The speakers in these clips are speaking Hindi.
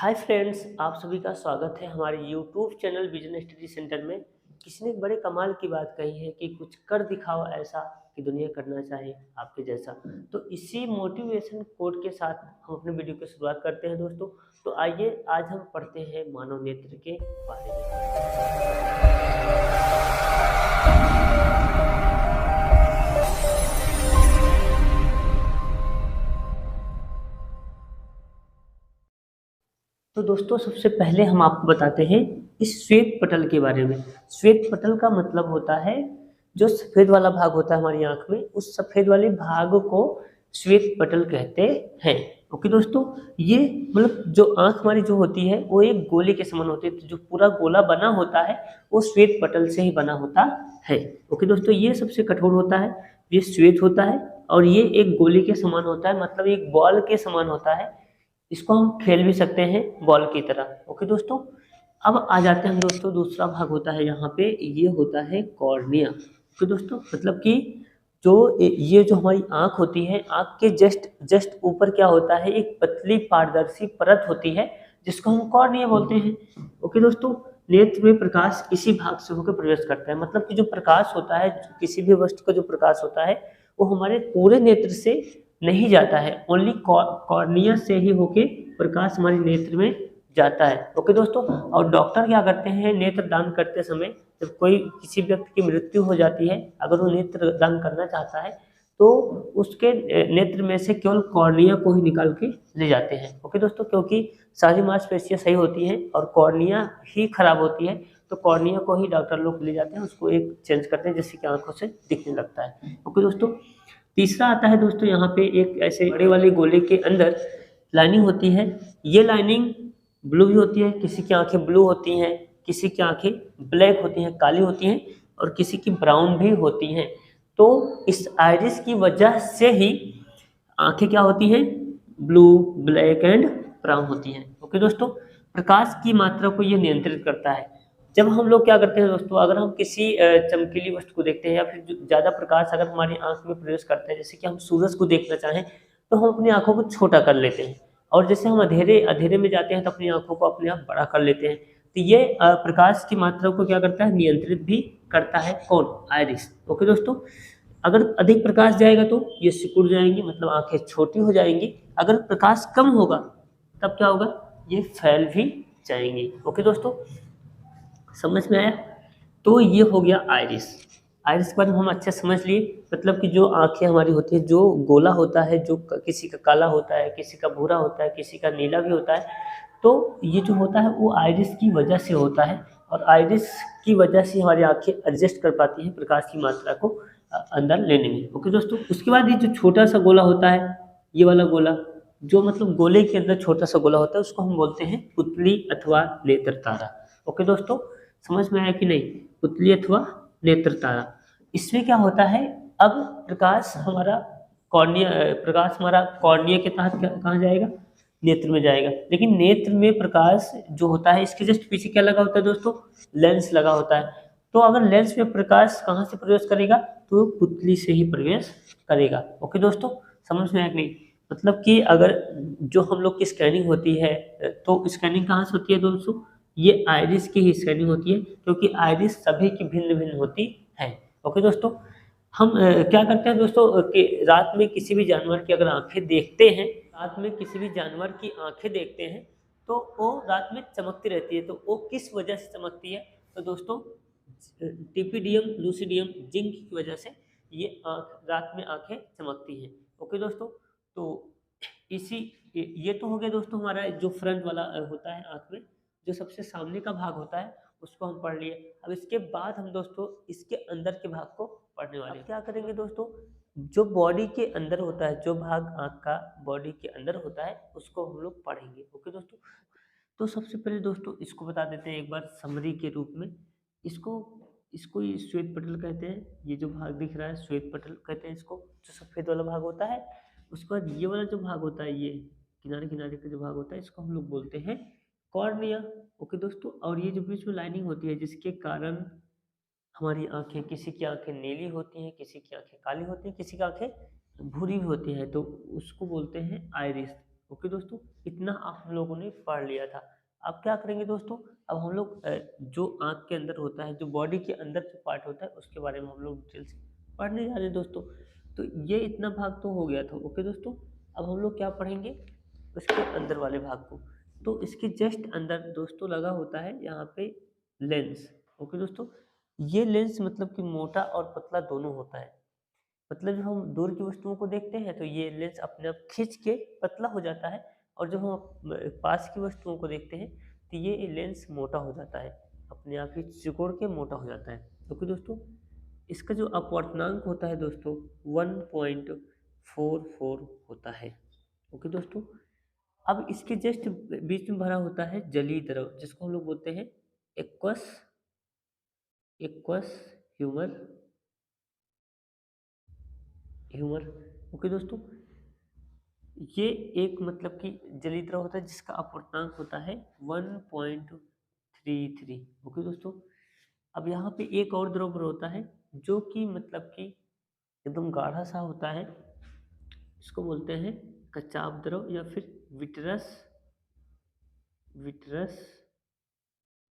हाय फ्रेंड्स, आप सभी का स्वागत है हमारे YouTube channel vision study centre में। किसी ने एक बड़े कमाल की बात कही है कि कुछ कर दिखाओ ऐसा कि दुनिया करना चाहे आपके जैसा। तो इसी मोटिवेशन कोट के साथ हम अपने वीडियो की शुरुआत करते हैं दोस्तों। तो आइए आज हम पढ़ते हैं मानव नेत्र के बारे में। तो दोस्तों सबसे पहले हम आपको बताते हैं इस श्वेत पटल के बारे में। श्वेत पटल का मतलब होता है जो सफ़ेद वाला भाग होता है हमारी आँख में, उस सफ़ेद वाले भाग को श्वेत पटल कहते हैं। ओके दोस्तों, ये मतलब जो आँख हमारी जो होती है वो एक गोले के समान होती है, तो जो पूरा गोला बना होता है वो श्वेत पटल से ही बना होता है। ओके दोस्तों, ये सबसे कठोर होता है, ये श्वेत होता है और ये एक गोले के समान होता है, मतलब एक बॉल के समान होता है। इसको हम खेल भी सकते हैं बॉल की तरह। ओके दोस्तों, अब आ जाते हैं हम दोस्तों, दूसरा भाग होता है यहाँ पे, ये होता है कॉर्निया। ओके दोस्तों, मतलब कि जो ये जो हमारी आँख होती है, आँख के जस्ट जस्ट ऊपर क्या होता है, एक पतली पारदर्शी परत होती है जिसको हम कॉर्निया बोलते हैं। ओके दोस्तों, नेत्र में प्रकाश इसी भाग से होकर प्रवेश करता है, मतलब कि जो प्रकाश होता है, किसी भी वस्तु का जो प्रकाश होता है वो हमारे पूरे नेत्र से नहीं जाता है, ओनली कॉर्निया से ही होके प्रकाश हमारे नेत्र में जाता है। ओके दोस्तों, और डॉक्टर क्या करते हैं, नेत्र दान करते समय जब कोई किसी व्यक्ति की मृत्यु हो जाती है, अगर वो नेत्र दान करना चाहता है तो उसके नेत्र में से केवल कॉर्निया को ही निकाल के ले जाते हैं। ओके दोस्तों, क्योंकि सारी मांसपेशियां सही होती हैं और कॉर्निया ही खराब होती है, तो कॉर्निया को ही डॉक्टर लोग ले जाते हैं, उसको एक चेंज करते हैं जिससे कि आंखों से दिखने लगता है। ओके दोस्तों, तीसरा आता है दोस्तों यहाँ पे एक ऐसे बड़े वाले गोले के अंदर लाइनिंग होती है। ये लाइनिंग ब्लू भी होती है, किसी की आंखें ब्लू होती हैं, किसी की आंखें ब्लैक होती हैं, काली होती हैं, और किसी की ब्राउन भी होती हैं। तो इस आइरिस की वजह से ही आंखें क्या होती हैं, ब्लू, ब्लैक एंड ब्राउन होती हैं। ओके दोस्तों, प्रकाश की मात्रा को ये नियंत्रित करता है। जब हम लोग क्या करते हैं दोस्तों, अगर हम किसी चमकीली वस्तु को देखते हैं या फिर ज़्यादा प्रकाश अगर हमारी आंख में प्रवेश करता है, जैसे कि हम सूरज को देखना चाहें तो हम अपनी आंखों को छोटा कर लेते हैं, और जैसे हम अंधेरे अंधेरे में जाते हैं तो अपनी आंखों को अपने आप बड़ा कर लेते हैं। तो ये प्रकाश की मात्रा को क्या करता है, नियंत्रित भी करता है। कौन? आइरिस। ओके दोस्तों, अगर अधिक प्रकाश जाएगा तो ये सिकुड़ जाएंगी, मतलब आंखें छोटी हो जाएंगी। अगर प्रकाश कम होगा तब क्या होगा, ये फैल भी जाएंगी। ओके दोस्तों, समझ में आया? तो ये हो गया आइरिस। आइरिस के बारे में हम अच्छे समझ लिए, मतलब कि जो आंखें हमारी होती है, जो गोला होता है, जो किसी का काला होता है, किसी का भूरा होता है, किसी का नीला भी होता है, तो ये जो होता है वो आइरिस की वजह से होता है, और आइरिस की वजह से हमारी आंखें एडजस्ट कर पाती हैं प्रकाश की मात्रा को अंदर लेने में। ओके दोस्तों, उसके बाद ये जो छोटा सा गोला होता है, ये वाला गोला, जो मतलब गोले के अंदर छोटा सा गोला होता है, उसको हम बोलते हैं पुतली अथवा नेत्र तारा। ओके दोस्तों, समझ में आया कि नहीं? पुतली अथवा नेत्र तारा। इसमें क्या होता है, अब प्रकाश हमारा कॉर्निया के तहत कहाँ जाएगा, नेत्र में जाएगा। लेकिन नेत्र में प्रकाश जो होता है, इसके जस्ट पीछे क्या लगा होता है दोस्तों, लेंस लगा होता है। तो अगर लेंस में प्रकाश कहाँ से प्रवेश करेगा, तो पुतली से ही प्रवेश करेगा। ओके दोस्तों, समझ में आया कि नहीं? मतलब कि अगर जो हम लोग की स्कैनिंग होती है, तो स्कैनिंग कहाँ से होती है दोस्तों, ये आइरिस की ही स्कैनिंग होती है, क्योंकि आइरिस सभी की भिन्न भिन्न होती है। ओके दोस्तों, हम क्या करते हैं दोस्तों कि रात में किसी भी जानवर की अगर आंखें देखते हैं, रात में किसी भी जानवर की आंखें देखते हैं तो वो रात में चमकती रहती है। तो वो किस वजह से चमकती है, तो दोस्तों टिपिडियम लूसिडियम जिंक की वजह से ये रात में आंखें चमकती हैं। ओके दोस्तों, तो इसी ये तो हो गया दोस्तों हमारा जो फ्रंट वाला होता है आंख में, जो सबसे सामने का भाग होता है उसको हम पढ़ लिए। अब इसके बाद हम दोस्तों इसके अंदर के भाग को पढ़ने वाले हैं। क्या करेंगे दोस्तों, जो बॉडी के अंदर होता है, जो भाग आंख का बॉडी के अंदर होता है, उसको हम लोग पढ़ेंगे। ओके दोस्तों, तो सबसे पहले दोस्तों इसको बता देते हैं एक बार समरी के रूप में। इसको इसको ये श्वेत पटल कहते हैं, ये जो भाग दिख रहा है श्वेत पटल कहते हैं इसको, जो सफेद वाला भाग होता है। उसके बाद ये वाला जो भाग होता है, ये किनारे किनारे का जो भाग होता है, इसको हम लोग बोलते हैं कॉर्निया। ओके दोस्तों, और ये जो बीच में लाइनिंग होती है जिसके कारण हमारी आंखें, किसी की आंखें नीली होती हैं, किसी की आंखें काली होती हैं, किसी की आंखें भूरी भी होती हैं, तो उसको बोलते हैं आइरिस। ओके दोस्तों, इतना आप लोगों ने पढ़ लिया था। अब क्या करेंगे दोस्तों, अब हम लोग जो आँख के अंदर होता है, जो बॉडी के अंदर जो पार्ट होता है उसके बारे में हम लोग डिटेल से पढ़ने जा रहे हैं दोस्तों। तो ये इतना भाग तो हो गया था, ओके दोस्तों। अब हम लोग क्या पढ़ेंगे, उसके अंदर वाले भाग को। तो इसके जस्ट अंदर दोस्तों लगा होता है यहाँ पे लेंस, ओके दोस्तों। ये लेंस मतलब कि मोटा और पतला दोनों होता है। मतलब जब हम दूर की वस्तुओं को देखते हैं तो ये लेंस अपने आप खींच के पतला हो जाता है, और जब हम पास की वस्तुओं को देखते हैं तो ये लेंस मोटा हो जाता है, अपने आप ही सिकुड़ के मोटा हो जाता है। तो दोस्तों, इसका जो अपवर्तनांक होता है दोस्तों 1.44 होता है, ओके दोस्तों। अब इसके जस्ट बीच में भरा होता है जलीय द्रव, जिसको हम लोग बोलते हैं aqueous aqueous humour humour okay दोस्तों। ये एक मतलब कि जलीय द्रव होता है जिसका अपवर्तनांक होता है 1.33, ओके दोस्तों। अब यहाँ पे एक और द्रव होता है जो कि मतलब कि एकदम गाढ़ा सा होता है, इसको बोलते हैं कचाप द्रव या फिर vitreous vitreous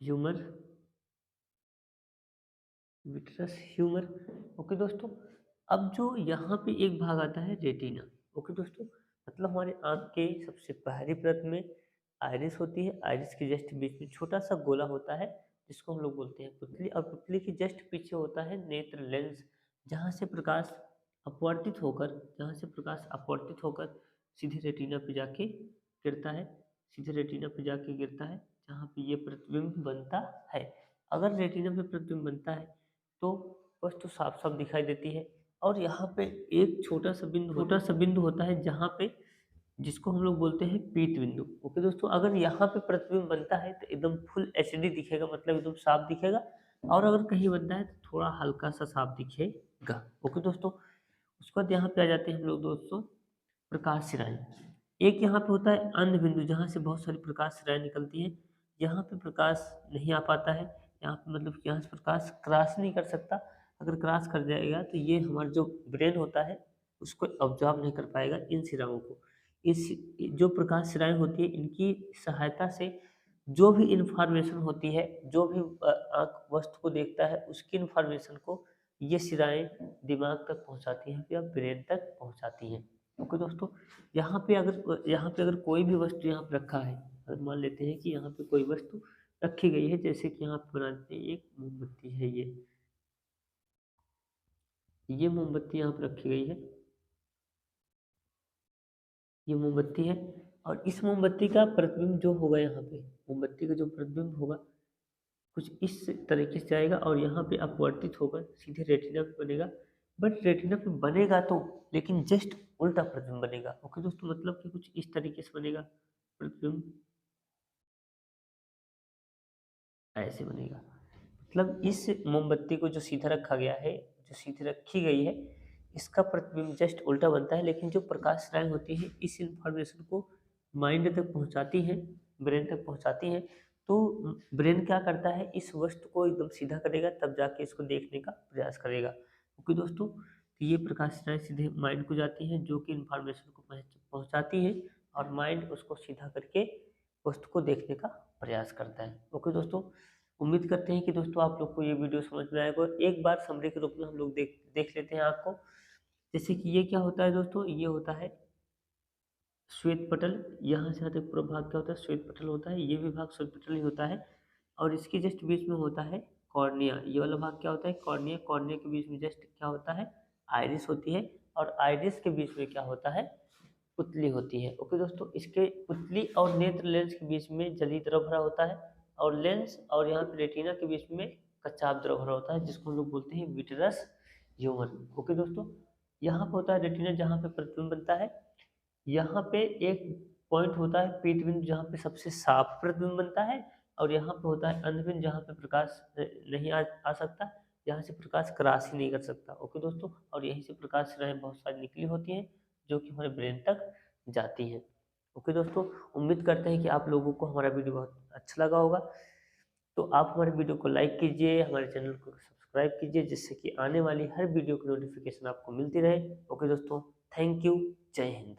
humour vitreous humour okay दोस्तों। अब जो यहाँ पे एक भाग आता है रेटिना, ओके दोस्तों। मतलब हमारे आँख के सबसे बाहरी परत में आइरिस होती है, आइरिस के जस्ट बीच में छोटा सा गोला होता है जिसको हम लोग बोलते हैं पुतली, और पुतली के जस्ट पीछे होता है नेत्र लेंस, जहाँ से प्रकाश अपवर्तित होकर सीधे रेटिना पे जाके गिरता है, जहाँ पे ये प्रतिबिंब बनता है। अगर रेटिना पे प्रतिबिंब बनता है तो वस्तु साफ साफ दिखाई देती है। और यहाँ पे एक छोटा सा बिंदु होता है जहाँ पे, जिसको हम लोग बोलते हैं पीत बिंदु, ओके दोस्तों। अगर यहाँ पे प्रतिबिंब बनता है तो एकदम फुल एचडी दिखेगा, मतलब एकदम साफ दिखेगा, और अगर कहीं बनता है तो थोड़ा हल्का सा साफ दिखेगा, ओके दोस्तों। उसके बाद यहाँ पे आ जाते हैं हम लोग दोस्तों प्रकाश सिराएं। एक यहाँ पे होता है अंध बिंदु, जहाँ से बहुत सारी प्रकाश सिराएं निकलती हैं। यहाँ पे प्रकाश नहीं आ पाता है, यहाँ पे मतलब यहाँ से प्रकाश क्रॉस नहीं कर सकता। अगर क्रॉस कर जाएगा तो ये हमारा जो ब्रेन होता है उसको ऑब्जर्व नहीं कर पाएगा इन सिराओं को। इस जो प्रकाश सिराएं होती है, इनकी सहायता से जो भी इंफॉर्मेशन होती है, जो भी आँख वस्तु को देखता है, उसकी इंफॉर्मेशन को ये सिराएं दिमाग तक पहुंचाती हैं या ब्रेन तक पहुंचाती हैं, ओके दोस्तों। यहाँ पे अगर कोई भी वस्तु यहाँ पे रखा है, अगर मान लेते हैं कि यहाँ पे कोई वस्तु रखी गई है, जैसे कि यहाँ पे बना देते हैं एक मोमबत्ती है, ये मोमबत्ती यहाँ पे रखी गई है, ये मोमबत्ती है। और इस मोमबत्ती का प्रतिबिंब जो होगा, यहाँ पे मोमबत्ती का जो प्रतिबिंब होगा कुछ इस तरीके से जाएगा और यहाँ पे अपवर्तित होकर सीधे रेटिना पे बनेगा। बट रेटिना पे बनेगा तो, लेकिन जस्ट उल्टा प्रतिबिंब बनेगा, ओके दोस्तों। मतलब कि कुछ इस तरीके से बनेगा प्रतिबिंब, ऐसे बनेगा। मतलब इस मोमबत्ती को जो सीधा रखा गया है, जो सीधी रखी गई है, इसका प्रतिबिंब जस्ट उल्टा बनता है, लेकिन जो प्रकाश किरणें होती है इस इंफॉर्मेशन को माइंड तक पहुंचाती हैं, ब्रेन तक पहुंचाती हैं। तो ब्रेन क्या करता है, इस वस्तु को एकदम सीधा करेगा, तब जाके इसको देखने का प्रयास करेगा, क्योंकि दोस्तों तो ये प्रकाश किरणें सीधे माइंड को जाती हैं, जो कि इंफॉर्मेशन को पहुंचाती है, और माइंड उसको सीधा करके वस्तु को देखने का प्रयास करता है। ओके दोस्तों, उम्मीद करते हैं कि दोस्तों आप लोग को ये वीडियो समझ में आएगा। एक बार समरी के रूप में हम लोग देख लेते हैं आँख को। जैसे कि ये क्या होता है दोस्तों, ये होता है श्वेत पटल। यहाँ से आते पूरा भाग क्या होता है, श्वेत पटल होता है। ये भी भाग श्वेत पटल ही होता है। और इसके जस्ट बीच में होता है कॉर्निया। ये वाला भाग क्या होता है, कॉर्निया। कॉर्निया के बीच में जस्ट क्या होता है, आइरिस होती है। और आइरिस के बीच में क्या होता है, पुतली होती है। ओके दोस्तों, इसके पुतली और नेत्र लेंस के बीच में जलीय द्रव भरा होता है, और लेंस और यहाँ पे रेटिना के बीच में कच्चाप द्रव भरा होता है, जिसको हम लोग बोलते हैं विट्रस ह्यूमर। ओके दोस्तों, यहाँ पे होता है रेटिना, जहाँ पे प्रतिबिंब बनता है। यहाँ पे एक पॉइंट होता है पीत बिंदु, जहाँ पे सबसे साफ प्रतिबिंब बनता है। और यहाँ पे होता है अंध बिंदु, जहाँ पे प्रकाश नहीं आ सकता, यहाँ से प्रकाश क्रॉस ही नहीं कर सकता। ओके दोस्तों, और यहीं से प्रकाश किरणें बहुत सारी निकली होती हैं, जो कि हमारे ब्रेन तक जाती हैं। ओके दोस्तों, उम्मीद करते हैं कि आप लोगों को हमारा वीडियो बहुत अच्छा लगा होगा। तो आप हमारे वीडियो को लाइक कीजिए, हमारे चैनल को सब्सक्राइब कीजिए, जिससे कि आने वाली हर वीडियो की नोटिफिकेशन आपको मिलती रहे। ओके दोस्तों, थैंक यू, जय हिंद।